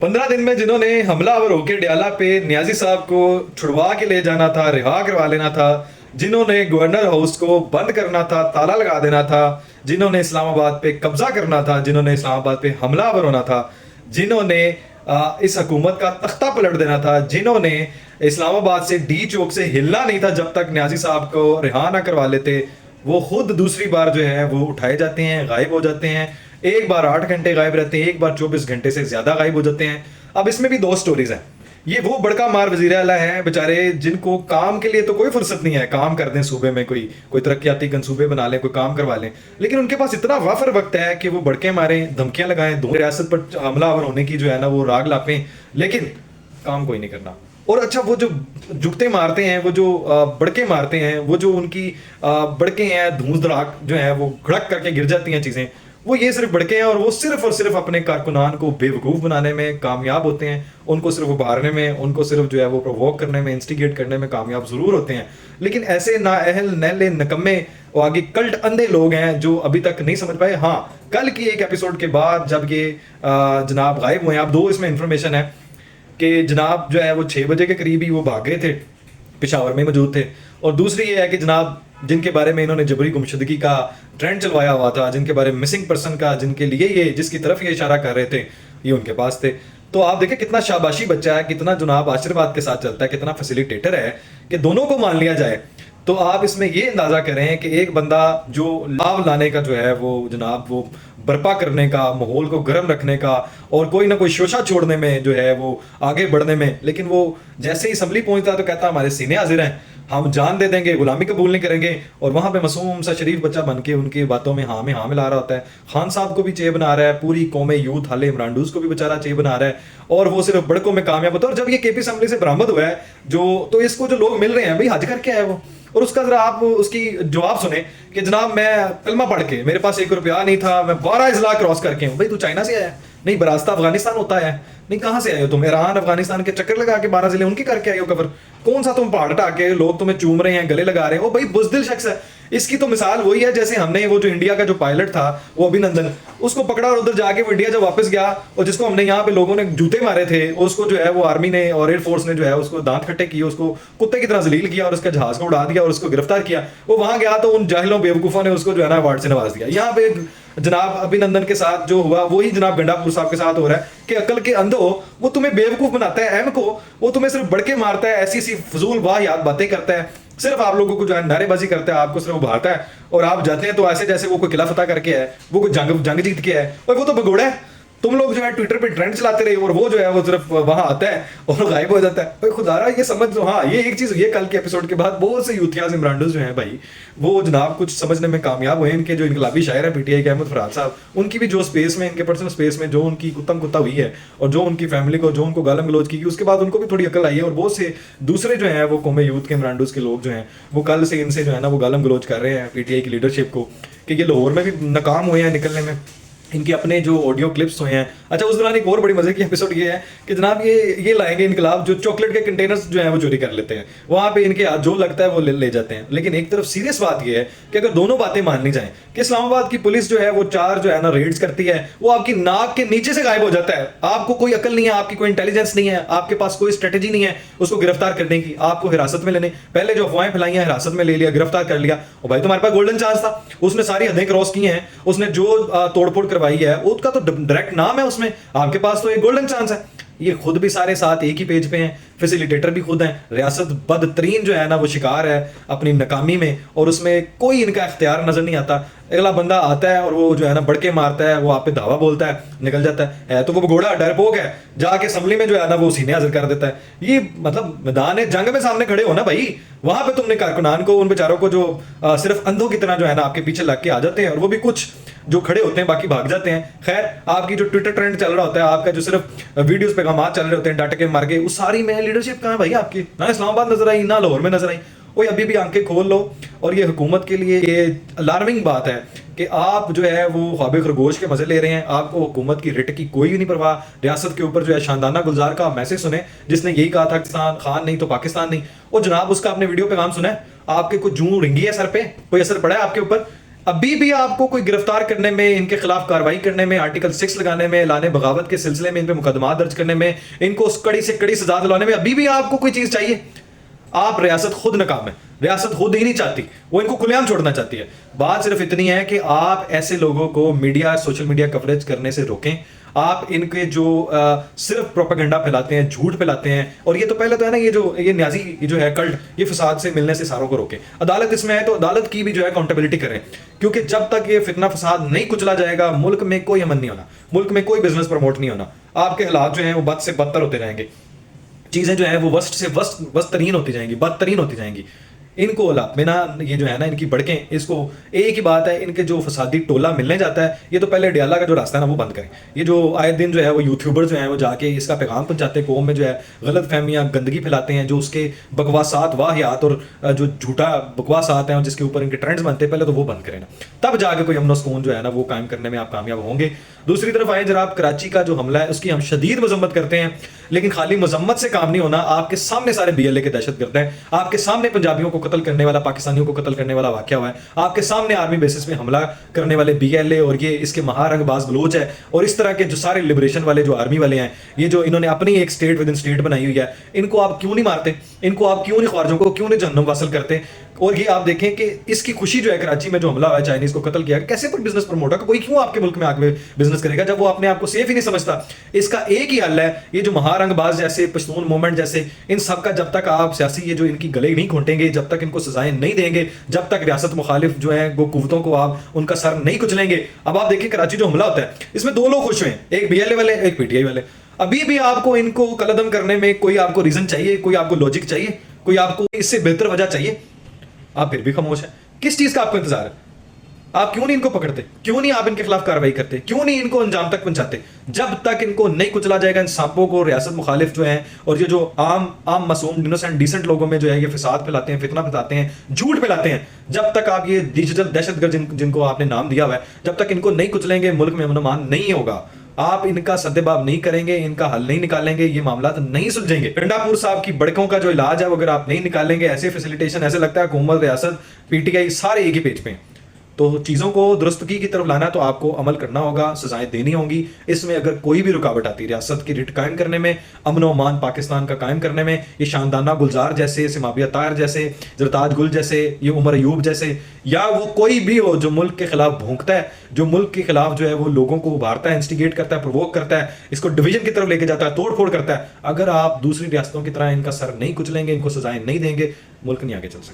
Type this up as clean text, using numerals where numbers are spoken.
15 दिन में जिन्होंने हमलावर होकर डयाला पे नियाजी साहब को छुड़वा के ले जाना था, रिहा करवा लेना था, जिन्होंने गवर्नर हाउस को बंद करना था, ताला लगा देना था, जिन्होंने इस्लामाबाद पे कब्जा करना था, जिन्होंने इस्लामाबाद पे हमलावर होना था, जिन्होंने इस हुकूमत का तख्ता पलट देना था, जिन्होंने इस्लामाबाद से डी चौक से हिलना नहीं था जब तक नियाजी साहब को रिहा ना करवा लेते, वो खुद दूसरी बार जो है वो उठाए जाते हैं, गायब हो जाते हैं। एक बार 8 घंटे गायब रहते हैं, एक बार 24 घंटे से ज्यादा गायब हो जाते हैं। अब इसमें भी दो स्टोरीज हैं। ये वो बड़का मार वजीर आला है बेचारे, जिनको काम के लिए तो कोई फुर्सत नहीं है, काम कर दें सूबे में, कोई तरक्याती मंसूबे बना लें, कोई काम करवा लें, लेकिन उनके पास इतना वाफर वक्त है कि वो बड़के मारें, धमकियां लगाएं, दो रियासत पर हमलावर होने की जो है ना वो राग लापें, लेकिन काम कोई नहीं करना। और अच्छा, वो जो जुगते मारते हैं, वो जो बड़के मारते हैं, वो जो उनकी बड़के हैं, धूस धड़ाक जो है वो घड़क करके गिर जाती हैं चीज़ें, वो ये सिर्फ बड़के हैं और वो सिर्फ और सिर्फ अपने कारकुनान को बेवकूफ़ बनाने में कामयाब होते हैं। उनको सिर्फ उभारने में, उनको सिर्फ जो है वो प्रोवोक करने में, इंस्टिगेट करने में कामयाब ज़रूर होते हैं, लेकिन ऐसे नाअहल नैले नकम्मे और आगे कल्ट अंधे लोग हैं जो अभी तक नहीं समझ पाए। हाँ, कल की एक एपिसोड के बाद जब ये जनाब गायब हुए, आप दो इसमें इंफॉर्मेशन है कि जनाब जो है वो 6 बजे के करीब ही वो भाग गए थे, पेशावर में मौजूद थे, और दूसरी ये है कि जनाब जिनके बारे में इन्होंने जबरी गुमशुदगी का ट्रेंड चलवाया हुआ था, जिनके बारे में मिसिंग पर्सन का, जिनके लिए ये जिसकी तरफ ये इशारा कर रहे थे, ये उनके पास थे। तो आप देखें कितना शाबाशी बच्चा है, कितना जनाब आशीर्वाद के साथ चलता है, कितना फैसिलिटेटर है कि दोनों को मान लिया जाए। तो आप इसमें ये अंदाजा करें कि एक बंदा जो लाभ लाने का जो है वो जनाब वो बर्पा करने का, माहौल को गर्म रखने का और कोई ना कोई शोशा छोड़ने में जो है वो आगे बढ़ने में, लेकिन वो जैसे ही असम्बली पहुंचता है तो कहता हमारे सीने हाजिर हैं, हम जान दे देंगे, गुलामी कबूल नहीं करेंगे, और वहां पे मासूम सा शरीफ बच्चा बन के उनकी बातों में हाँ मिला रहा होता है। खान साहब को भी चे बना रहा है, पूरी कौमे यूथ हाले इमरान को भी बेचारा चे बना रहा है, और वो सिर्फ बड़कों में कामयाब होता है। और जब ये केपी असम्बली से बरामद हुआ है जो, तो इसको जो लोग मिल रहे हैं, भाई हज करके आए वो, और उसका जरा आप उसकी जवाब सुने कि जनाब मैं कलमा पढ़ के, मेरे पास 1 रुपया नहीं था, मैं 12 इजला क्रॉस करके हूँ। भाई तू चाइना से आया? नहीं, बरास्ता अफगानिस्तान होता है। नहीं, कहाँ से आए हो तुम? ईरान अफगानिस्तान के चक्कर लगा के 12 जिले उनके करके आए हो कवर। कौन सा तुम पहाड़ ढा के लोग तुम्हें चूम रहे हैं, गले लगा रहे हैं? ओ भाई बुजदिल शख्स है। इसकी तो मिसाल वही है जैसे हमने वो जो इंडिया का जो पायलट था वो अभिनंदन, उसको पकड़ा और उधर जाके वो इंडिया जब वापस गया, और जिसको हमने यहाँ पे लोगों ने जूते मारे थे, उसको जो है वो आर्मी ने और एयरफोर्स ने जो है उसको दांत खट्टे किए, उसको कुत्ते की तरह जलील किया और उसका जहाज को उड़ा दिया और उसको गिरफ्तार किया। वो वहां गया तो उन जाहिलों बेवकूफों ने उसको जो है ना अवार्ड से नवाज दिया। यहाँ पे जनाब अभिनंदन के साथ जो हुआ वही जनाब गंडापुर साहब के साथ हो रहा है कि अकल के अंधो वो तुम्हें बेवकूफ बनाता है, एम को वो तुम्हें सिर्फ बड़के मारता है, ऐसी ऐसी फजूल वाहियात बातें करता है, सिर्फ आप लोगों को जो है नारेबाजी करता है, आपको सिर्फ उभारता है, और आप जाते हैं तो ऐसे जैसे वो कोई किला फतह करके है, वो कोई जंग जीत के है, और वो तो भगोड़ा है। तुम लोग जो है ट्विटर पे ट्रेंड चलाते रहे और वो जो है वो सिर्फ वहां आता है और गायब हो जाता है। भाई खुदारा ये समझ लो। हाँ, ये एक चीज, ये कल के एपिसोड के बाद बहुत से यूथियाज इमरान जो हैं भाई, वो जनाब कुछ समझने में कामयाब हुए। इनके जो इनकलाबी शायर है पीटीआई के अहमद फराज साहब, उनकी भी जो स्पेस में, इनके पर्सनल स्पेस में जो उनकी कुत्तम कुत्ता हुई है और जो उनकी फैमिली को, जो उनको गालम गलोच की, उसके बाद उनको भी थोड़ी अकल आई है। और बहुत से दूसरे जो है वो कौमे यूथ के इमरान के लोग जो हैं वो कल से इनसे जो है ना वो गालम गलोच कर रहे हैं पीटीआई की लीडरशिप को कि ये लाहौर में भी नाकाम हुए हैं निकलने में, इनके अपने जो ऑडियो क्लिप्स हुए हैं। अच्छा, उस दौरान एक और बड़ी मजे की एपिसोड ये है कि जनाब ये लाएंगे इनकलाब जो चॉकलेट के कंटेनर्स जो है वो चोरी कर लेते हैं, वहां पे इनके हाथ जो लगता है वो ले जाते हैं। लेकिन एक तरफ सीरियस बात ये है कि अगर दोनों बातें माननी जाए कि इस्लामाबाद की पुलिस जो है वो 4 जो है ना रेड्स करती है, वो आपकी नाक के नीचे से गायब हो जाता है। आपको कोई अकल नहीं है, आपकी कोई इंटेलिजेंस नहीं है, आपके पास कोई स्ट्रेटेजी नहीं है उसको गिरफ्तार करने की, आपको हिरासत में लेने, पहले जो अफवाहें फैलाई हैं हिरासत में ले लिया, गिरफ्तार कर लिया। और भाई तुम्हारे पास गोल्डन चांस था, उसने सारी हदें क्रॉस की हैं, उसने जो तोड़फोड़ करवाई है उसका तो डायरेक्ट नाम है उसमें, आपके पास तो एक गोल्डन चांस है। ये खुद भी सारे साथ एक ही पेज पे हैं, फैसिलिटेटर भी खुद हैं, रियासत बदतरीन जो है ना वो शिकार है अपनी नाकामी में, और उसमें कोई इनका इख्तियार नजर नहीं आता। अगला बंदा आता है और वो जो है ना बड़के मारता है, वो आप पे धावा बोलता है, निकल जाता है तो वो घोड़ा डरपोक है, जाके असम्बली में जो है ना वो सीने हाजिर कर देता है। ये मतलब मैदान जंग में सामने खड़े हो ना भाई, वहां पे तुमने कारकुनान को, उन बेचारों को जो सिर्फ अंधों की तरह जो है ना आपके पीछे लग के आ जाते हैं, और वो भी कुछ जो खड़े होते हैं बाकी भाग जाते हैं। खैर, आपकी जो ट्विटर ट्रेंड चल रहा होता है, आपका जो सिर्फ वीडियोस पे काम चल रहे होते हैं डांट के मार के, उस सारी में लीडरशिप कहाँ है भाई आपकी? ना इस्लामाबाद नजर आई, ना लाहौर में नजर आई। वो अभी भी आंखें खोल लो। और ये हुकूमत के लिए ये अलार्मिंग बात है कि आप जो है वो ख्वाब खरगोश के मजे ले रहे हैं, आपको हुकूमत की रिट की कोई भी नहीं परवाह। रियासत के ऊपर जो है शानदाना गुलजार का मैसेज सुने, जिसने यही कहा था पाकिस्तान खान नहीं तो पाकिस्तान नहीं, और जनाब उसका आपने वीडियो पे काम सुना है, आपके कुछ जूं रिंगी है सर पे, कोई असर पड़ा है आपके ऊपर? अभी भी आपको कोई गिरफ्तार करने में, इनके खिलाफ कार्रवाई करने में, आर्टिकल 6 लगाने में, लाने बगावत के सिलसिले में इन पे मुकदमा दर्ज करने में, इनको कड़ी से कड़ी सजा दिलाने में अभी भी आपको कोई चीज चाहिए? आप रियासत खुद नाकाम है, रियासत खुद ही नहीं चाहती, वो इनको खुलेआम छोड़ना चाहती है। बात सिर्फ इतनी है कि आप ऐसे लोगों को मीडिया, सोशल मीडिया कवरेज करने से रोकें। आप इनके जो सिर्फ प्रोपेगेंडा फैलाते हैं, झूठ फैलाते हैं, और ये तो पहले तो है ना, ये न्याजी ये जो है कल्ट, ये फसाद से मिलने से सारों को रोके। अदालत इसमें है तो अदालत की भी जो है अकाउंटेबिलिटी करें, क्योंकि जब तक ये फितना फसाद नहीं कुचला जाएगा, मुल्क में कोई अमन नहीं होना, मुल्क में कोई बिजनेस प्रमोट नहीं होना। आपके हालात जो हैं वो बद से बदतर होते रहेंगे, चीजें जो है वो वर्स्ट से वर्स्ट तरीन होती जाएंगी, बदतरीन होती जाएंगी। इनको औलाद में ना, ये जो है ना इनकी बड़कें, इसको एक ही बात है, इनके जो फसादी टोला मिलने जाता है, ये तो पहले डियाला का जो रास्ता है ना वो बंद करें। ये जो आए दिन जो है वो यूट्यूबर जो है वो जाके इसका पैगाम पहुंचाते हैं, कौम में जो है गलत फहमियाँ, गंदगी फैलाते हैं, जो उसके बकवासात, वाहियात और जो झूठा बकवासात हैं जिसके ऊपर इनके ट्रेंड्स बनते हैं, पहले तो वो बंद करें ना, तब जाके कोई अमन सुकून जो है ना वो कायम करने में आप कामयाब होंगे। दूसरी तरफ आए जरा, कराची का जो हमला है उसकी हम शदीद मजम्मत करते हैं, लेकिन खाली मजम्मत से काम नहीं होना। आपके सामने सारे BLA के दहशतगर्द हैं, आपके सामने पंजाबियों को कत्ल करने वाला, पाकिस्तानियों को कत्ल करने वाला वाकया हुआ है, आपके सामने आर्मी बेसिस पे हमला करने वाले BLA और ये इसके महारंगबाज बलोच है, और इस तरह के जो सारे लिबरेशन वाले जो आर्मी वाले हैं, ये जो इन्होंने अपनी एक स्टेट विद इन स्टेट बनाई हुई है, इनको आप क्यों नहीं मारते? इनको आप क्यों नहीं, ख्वारजों को क्यों नहीं जहन्नुम वासल करते? और ये आप देखें कि इसकी खुशी जो है, कराची में जो हमला हुआ है, चाइनीज को कत्ल किया, कैसे पर बिजनेस प्रमोट होगा? कोई क्यों आपके मुल्क में आके बिजनेस करेगा जब वो अपने आप को सेफ ही नहीं समझता? इसका एक ही हल है, ये जो महारंगबाज जैसे, पश्तून मूवमेंट जैसे, इन सब का जब तक आप सियासी ये जो इनकी गले नहीं घोंटेंगे, जब तक इनको सजाएं नहीं देंगे, जब तक रियासत मुखालिफ जो है वो कुव्वतों को आप उनका सर नहीं कुचलेंगे। अब आप देखिए कराची जो हमला होता है, इसमें दो लोग खुश हुए, एक BLA वाले, एक PTI वाले। अभी भी आपको इनको कलदम करने में कोई आपको रीजन चाहिए, कोई आपको लॉजिक चाहिए, कोई आपको इससे बेहतर वजह चाहिए? आप फिर भी खामोश हैं। किस चीज का आपको इंतजार है? आप क्यों नहीं इनको पकड़ते? क्यों नहीं आप इनके खिलाफ कार्रवाई करते? क्यों नहीं इनको अंजाम तक पहुंचाते? जब तक इनको नहीं कुचला जाएगा, इन सांपों को, रियासत मुखालिफ जो हैं, और ये जो आम मासूम इनोसेंट डिसेंट लोगों में जो है ये फसाद फैलाते हैं, फितना फैलाते हैं, झूठ फैलाते हैं, जब तक आप ये डिजिटल दहशतगर्द जिनको आपने नाम दिया हुआ है, जब तक इनको नहीं कुचलेंगे, मुल्क में अमन नहीं होगा। आप इनका सद्देबाब नहीं करेंगे, इनका हल नहीं निकालेंगे, ये मामला तो नहीं सुलझेंगे। गंडापुर साहब की बड़कों का जो इलाज है वो अगर आप नहीं निकालेंगे, ऐसे फैसिलिटेशन, ऐसे लगता है हुकूमत, रियासत, PTI सारे एक ही पेज पे हैं। तो चीज़ों को दुरुस्तगी की तरफ लाना तो आपको अमल करना होगा, सजाएं देनी होंगी। इसमें अगर कोई भी रुकावट आती है रियासत की रिट कायम करने में, अमन व अमान पाकिस्तान का कायम करने में, ये शानदाना गुलजार जैसे, सिमाबिया तायर जैसे, जरताज गुल जैसे, ये उमर अयूब जैसे, या वो कोई भी हो जो मुल्क के खिलाफ भूंकता है, जो मुल्क के खिलाफ जो है वो लोगों को उभारता है, इंस्टिगेट करता है, प्रोवोक करता है, इसको डिवीजन की तरफ लेके जाता है, तोड़ फोड़ करता है, अगर आप दूसरी रियासतों की तरह इनका सर नहीं कुचलेंगे, इनको सजाएं नहीं देंगे, मुल्क नहीं आगे चल सकता।